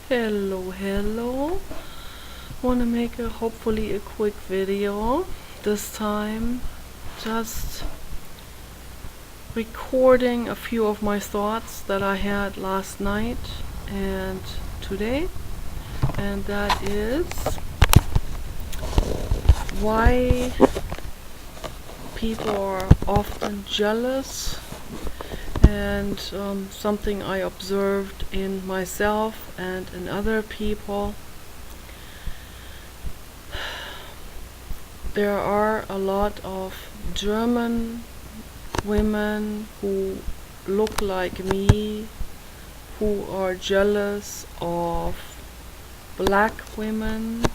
Hello. Want to make hopefully a quick video. This time just recording a few of my thoughts that I had last night and today. And that is why people are often jealous, and something I observed in myself and in other people. There are a lot of German women who look like me, who are jealous of black women,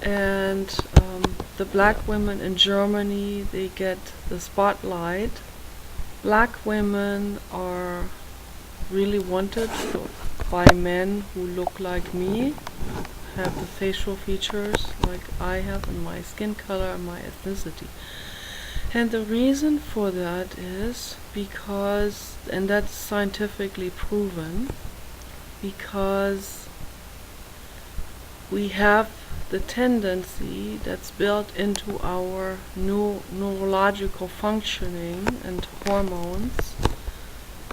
and the black women in Germany, they get the spotlight. Black women are really wanted by men who look like me, have the facial features like I have, and my skin color and my ethnicity. And the reason for that is because, and that's scientifically proven, because we have the tendency that's built into our neurological functioning and hormones.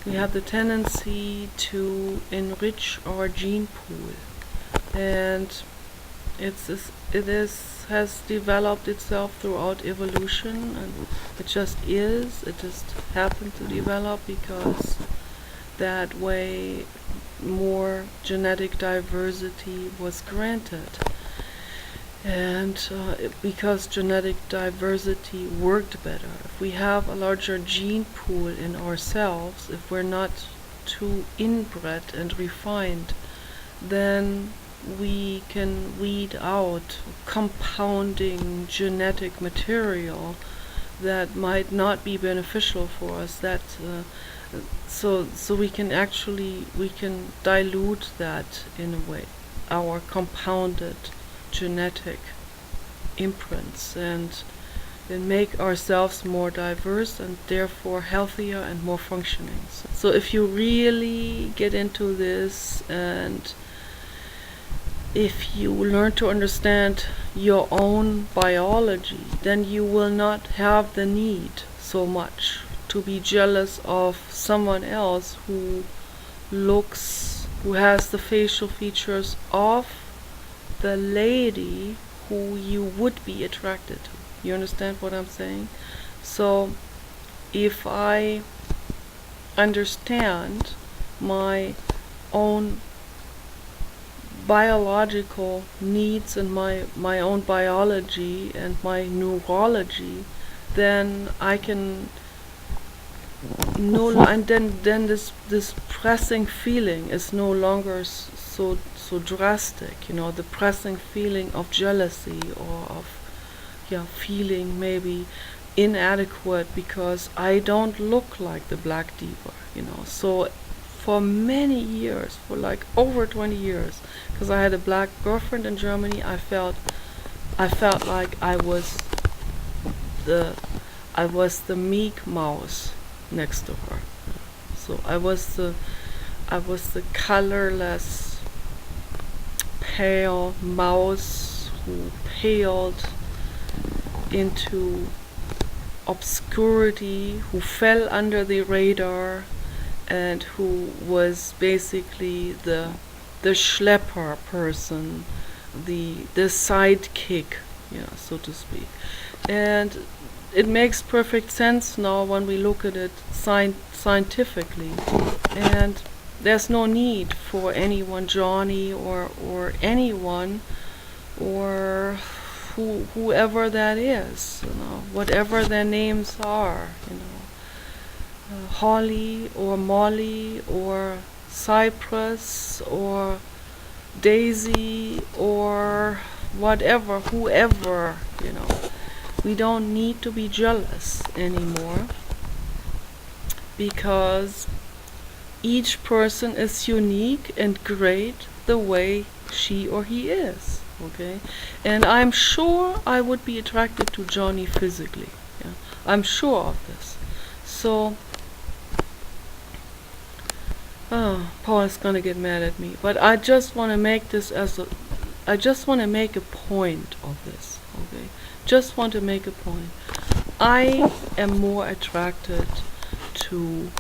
We have the tendency to enrich our gene pool, and has developed itself throughout evolution, and it just happened to develop because that way more genetic diversity was granted. And because genetic diversity worked better, if we have a larger gene pool in ourselves, if we're not too inbred and refined, then we can weed out compounding genetic material that might not be beneficial for us. So we can dilute that in a way, our compounded genetic imprints, and make ourselves more diverse and therefore healthier and more functioning. So if you really get into this, and if you learn to understand your own biology, then you will not have the need so much to be jealous of someone else who has the facial features of the lady who you would be attracted to. You understand what I'm saying? So if I understand my own biological needs and my own biology and my neurology, then I can and then this pressing feeling is no longer so drastic, the pressing feeling of jealousy, or of feeling maybe inadequate because I don't look like the black diva, So for many years, for like over 20 years, because I had a black girlfriend in Germany, I felt like I was the meek mouse next to her. So I was the colorless, pale mouse who paled into obscurity, who fell under the radar, and who was basically the schlepper person, the sidekick, so to speak. And it makes perfect sense now when we look at it scientifically, and there's no need for anyone, Johnny or anyone, or whoever that is, whatever their names are, Holly or Molly or Cypress or Daisy or whatever, whoever, we don't need to be jealous anymore, because each person is unique and great the way she or he is, okay? And I'm sure I would be attracted to Johnny physically. I'm sure of this. So Oh, Paul's gonna get mad at me. But I just want to make this as a, I just want to make a point of this, okay? Just want to make a point. I am more attracted to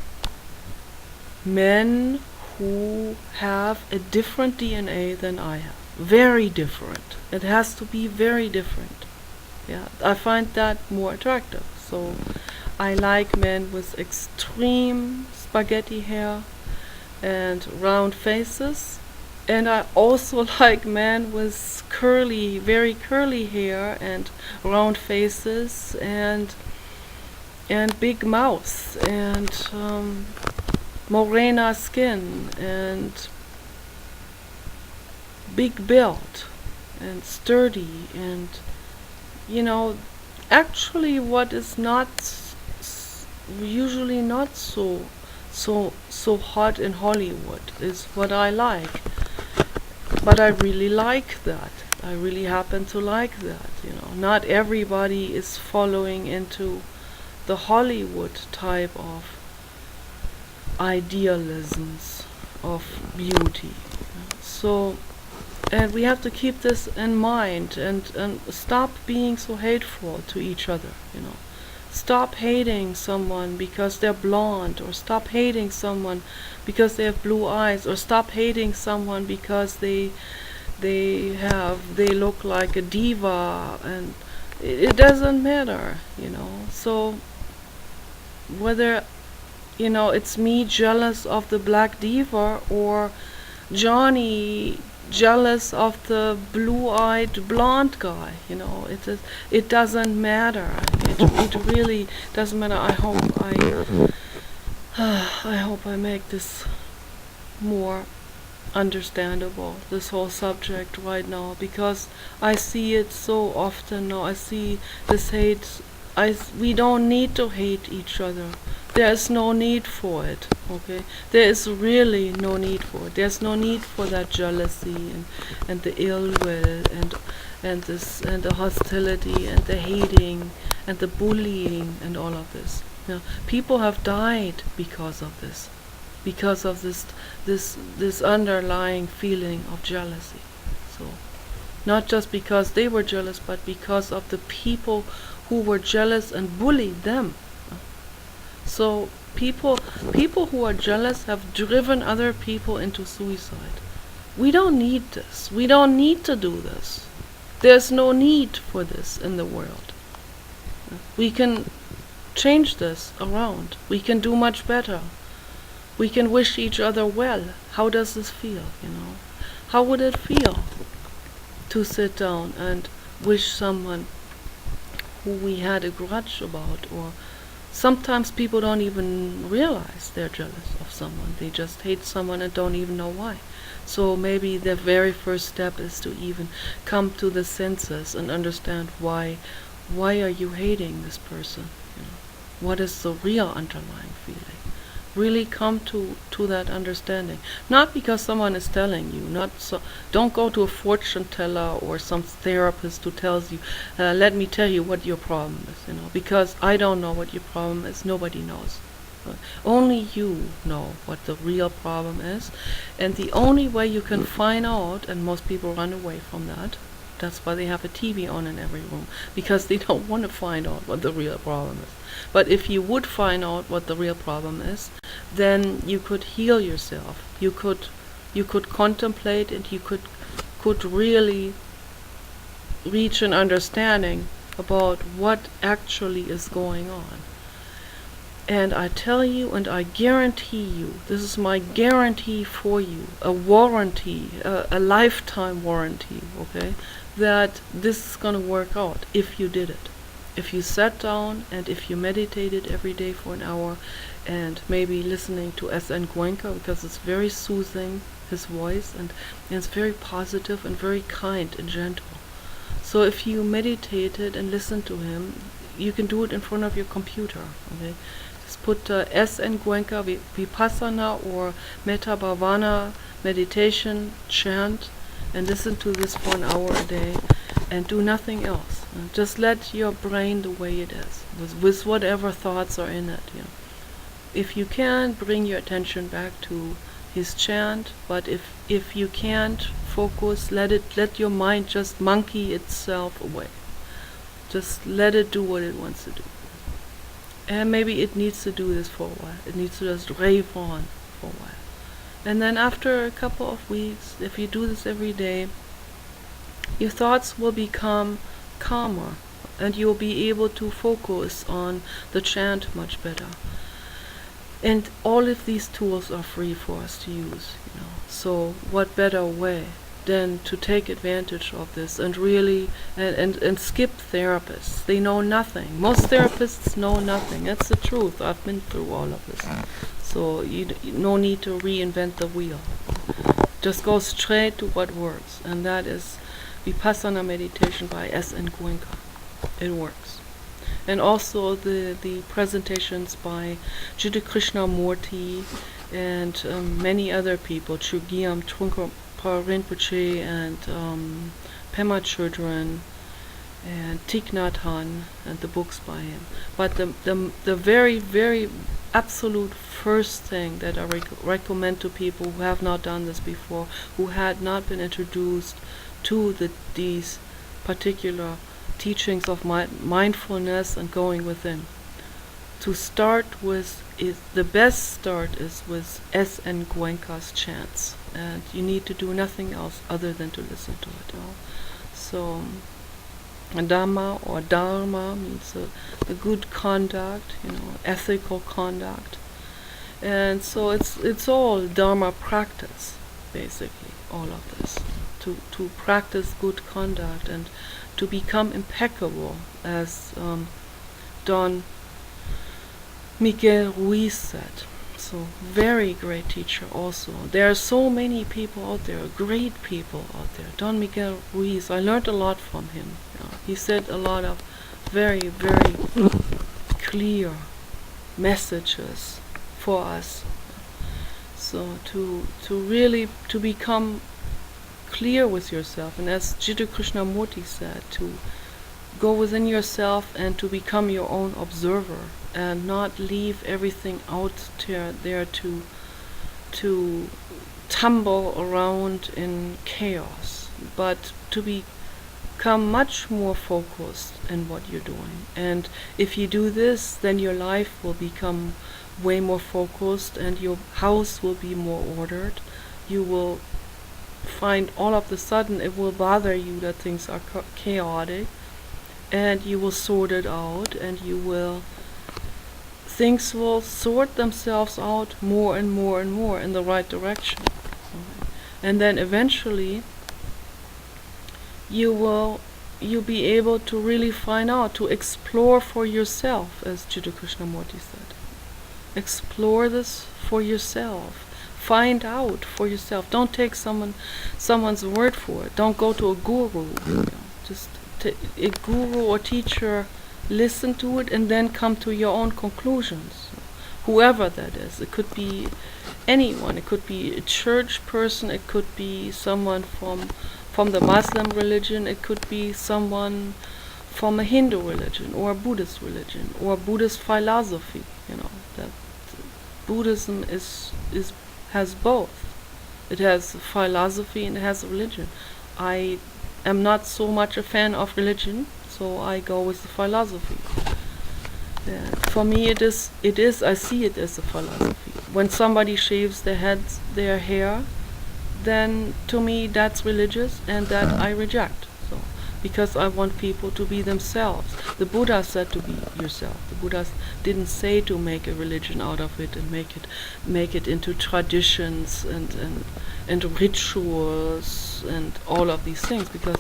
men who have a different DNA than I have. Very different. It has to be very different. Yeah, I find that more attractive. So I like men with extreme spaghetti hair and round faces. And I also like men with curly, very curly hair and round faces and big mouths and morena skin and big build and sturdy and, you know, actually what is not usually not so hot in Hollywood is what I like. But I really like that. I really happen to like that, you know. Not everybody is following into the Hollywood type of idealisms of beauty. So, and we have to keep this in mind and stop being so hateful to each other, you know. Stop hating someone because they're blonde, or stop hating someone because they have blue eyes, or stop hating someone because they look like a diva, and it doesn't matter, you know. So whether, you know, it's me jealous of the black diva or Johnny jealous of the blue-eyed blonde guy, you know, it doesn't matter. It really doesn't matter. I hope I make this more understandable, this whole subject right now, because I see it so often now. I see this hate. We don't need to hate each other. There's no need for it, okay? There is really no need for it. There's no need for that jealousy and the ill will and the hostility and the hating and the bullying and all of this. You know, people have died because of this. Because of this underlying feeling of jealousy. So not just because they were jealous, but because of the people who were jealous and bullied them. So people who are jealous have driven other people into suicide. We don't need this. We don't need to do this. There's no need for this in the world. We can change this around. We can do much better. We can wish each other well. How does this feel, you know? How would it feel to sit down and wish someone who we had a grudge about? Or sometimes people don't even realize they're jealous of someone. They just hate someone and don't even know why. So maybe the very first step is to even come to the senses and understand why are you hating this person? You know? What is the real underlying feeling? Really come to that understanding. Not because someone is telling you. Don't go to a fortune teller or some therapist who tells you, let me tell you what your problem is, you know, because I don't know what your problem is. Nobody knows. Only you know what the real problem is, and the only way you can find out, and most people run away from that. That's why they have a TV on in every room, because they don't want to find out what the real problem is. But if you would find out what the real problem is, then you could heal yourself. You could contemplate, and you could really reach an understanding about what actually is going on. And I tell you, and I guarantee you, this is my guarantee for you, a warranty, a lifetime warranty, okay, that this is going to work out if you did it. If you sat down and if you meditated every day for an hour, and maybe listening to S.N. Goenka, because it's very soothing, his voice, and it's very positive and very kind and gentle. So if you meditated and listened to him, you can do it in front of your computer, okay? Just put S.N. Goenka Vipassana or Metta Bhavana meditation chant and listen to this for an hour a day and do nothing else. Just let your brain the way it is, with whatever thoughts are in it. You know. If you can, bring your attention back to his chant, but if you can't focus, let your mind just monkey itself away. Just let it do what it wants to do. And maybe it needs to do this for a while. It needs to just rave on for a while. And then after a couple of weeks, if you do this every day, your thoughts will become calmer and you'll be able to focus on the chant much better. And all of these tools are free for us to use, So what better way than to take advantage of this and really and skip therapists. They know nothing. Most therapists know nothing. That's the truth. I've been through all of this. So no need to reinvent the wheel. Just go straight to what works, and that is Vipassana meditation by S.N. Goenka. It works. And also the presentations by Jiddu Krishnamurti and many other people, Chogyam Trungpa Rinpoche and Pema Chodron and Thich Nhat Hanh and the books by him. But the very, very absolute first thing that I recommend to people who have not done this before, who had not been introduced to these particular teachings of mindfulness and going within, to start with the best start is with S.N. Goenka's chants, and you need to do nothing else other than to listen to it. So Dhamma or Dharma means the good conduct, ethical conduct, and so it's all Dharma practice, basically, all of this, to practice good conduct and to become impeccable, as Don Miguel Ruiz said. So very great teacher also. There are so many people out there, great people out there. Don Miguel Ruiz, I learned a lot from him. He said a lot of very, very clear messages for us. So to really to become clear with yourself, and as Jiddu Krishnamurti said, to go within yourself and to become your own observer and not leave everything out there to tumble around in chaos, but to become much more focused in what you're doing. And if you do this, then your life will become way more focused and your house will be more ordered. You will find all of a sudden it will bother you that things are chaotic, and you will sort it out, and things will sort themselves out more and more and more in the right direction. And then eventually you'll be able to really find out, to explore for yourself, as Jiddu Krishnamurti said. Explore this for yourself. Find out for yourself. Don't take someone's word for it. Don't go to a guru. Just a guru or teacher, listen to it and then come to your own conclusions. Whoever that is. It could be anyone. It could be a church person. It could be someone from the Muslim religion. It could be someone from a Hindu religion or a Buddhist religion or Buddhist philosophy. That Buddhism has both. It has philosophy and it has religion. I am not so much a fan of religion, so I go with the philosophy. For me it is, I see it as a philosophy. When somebody shaves their hair, then to me that's religious, and that I reject. So, because I want people to be themselves. The Buddha said to be yourself. The Buddha didn't say to make a religion out of it and make it into traditions and rituals and all of these things, because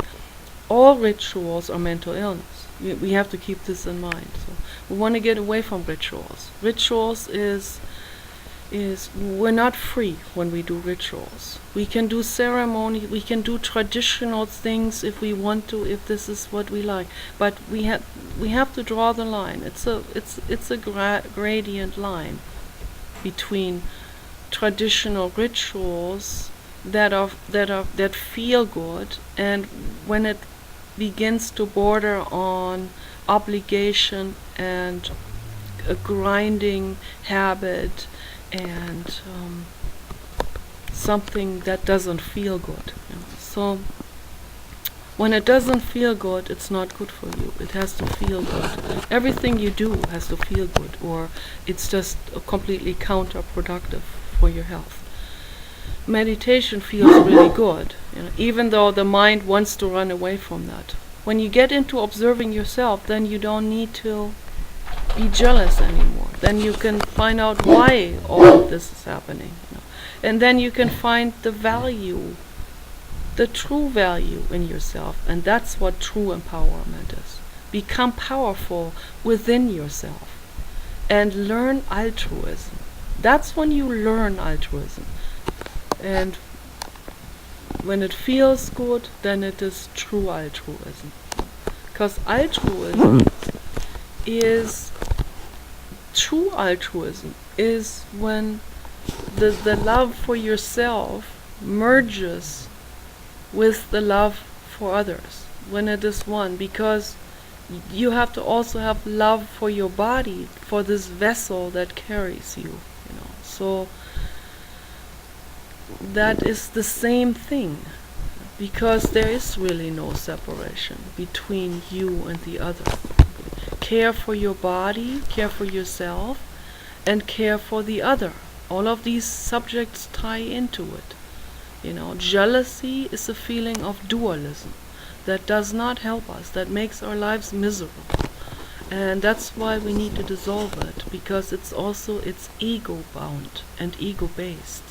all rituals are mental illness. We have to keep this in mind. So we want to get away from rituals. Rituals is we're not free when we do rituals. We can do ceremony, we can do traditional things if we want to, if this is what we like. But we have to draw the line. It's a gradient line between traditional rituals that feel good, and when it begins to border on obligation and a grinding habit and something that doesn't feel good. So when it doesn't feel good, it's not good for you. It has to feel good. Everything you do has to feel good, or it's just completely counterproductive for your health. Meditation feels really good, even though the mind wants to run away from that. When you get into observing yourself, then you don't need to be jealous anymore. Then you can find out why all of this is happening. And then you can find the value, the true value in yourself. And that's what true empowerment is. Become powerful within yourself and learn altruism. That's when you learn altruism. And when it feels good, then it is true altruism. Because true altruism is when the love for yourself merges with the love for others, when it is one, because you have to also have love for your body, for this vessel that carries you, So that is the same thing, because there is really no separation between you and the other. Care for your body, care for yourself, and care for the other. All of these subjects tie into it. Jealousy is a feeling of dualism that does not help us, that makes our lives miserable. And that's why we need to dissolve it, because it's ego-bound and ego-based.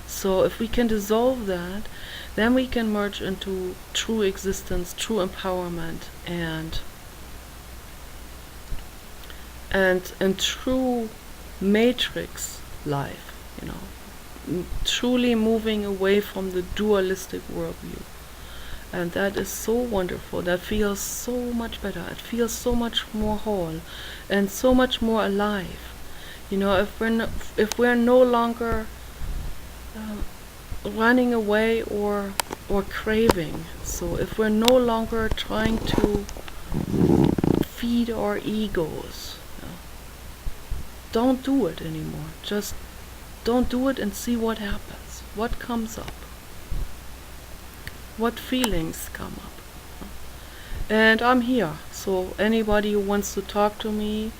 So if we can dissolve that, then we can merge into true existence, true empowerment, and true matrix life, truly moving away from the dualistic worldview. And that is so wonderful. That feels so much better. It feels so much more whole and so much more alive. If we're no longer running away or craving, so if we're no longer trying to feed our egos, don't do it anymore. Just don't do it and see what happens. What comes up? What feelings come up? And I'm here, so anybody who wants to talk to me,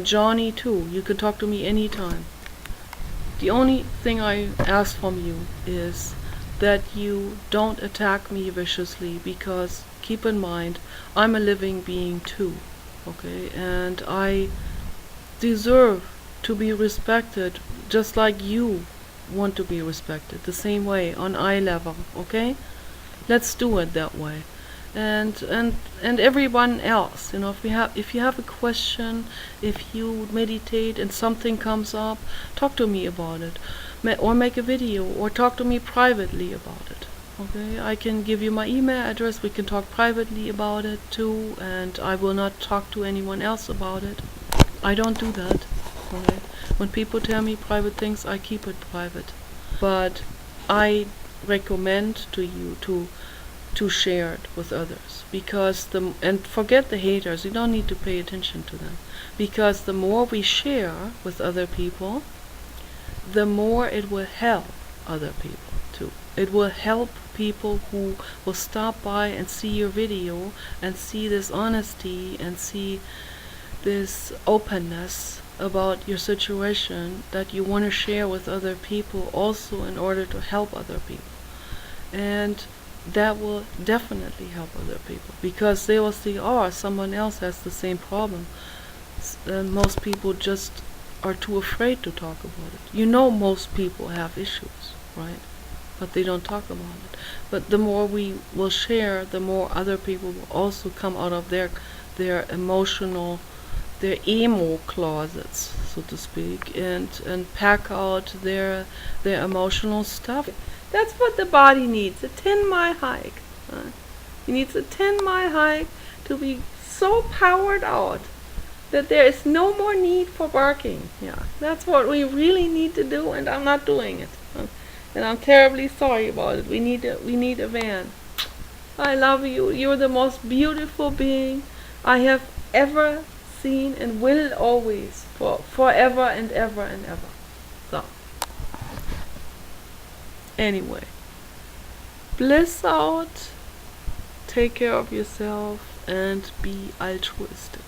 Johnny too, you can talk to me anytime. The only thing I ask from you is that you don't attack me viciously, because keep in mind, I'm a living being too, okay? And I deserve to be respected just like you want to be respected, the same way, on eye level, okay? Let's do it that way. And everyone else, if you have a question, if you meditate and something comes up, talk to me about it, or make a video, or talk to me privately about it. Okay, I can give you my email address. We can talk privately about it too, and I will not talk to anyone else about it. I don't do that. Okay? When people tell me private things, I keep it private. But I recommend to you to share it with others, because and forget the haters. You don't need to pay attention to them, because the more we share with other people, the more it will help other people too. It will help people who will stop by and see your video and see this honesty and see this openness about your situation that you want to share with other people, also in order to help other people. And that will definitely help other people, because they will see, oh, someone else has the same problem. And most people just are too afraid to talk about it. Most people have issues, right? But they don't talk about it. But the more we will share, the more other people will also come out of their emotional, their emo closets, so to speak, and pack out their emotional stuff. That's what the body needs, a 10-mile hike. It needs a 10-mile hike to be so powered out that there is no more need for barking. Yeah, that's what we really need to do, and I'm not doing it. And I'm terribly sorry about it. We need a van. I love you. You're the most beautiful being I have ever seen, and will always, forever and ever and ever. So, Anyway, bliss out, take care of yourself, and be altruistic.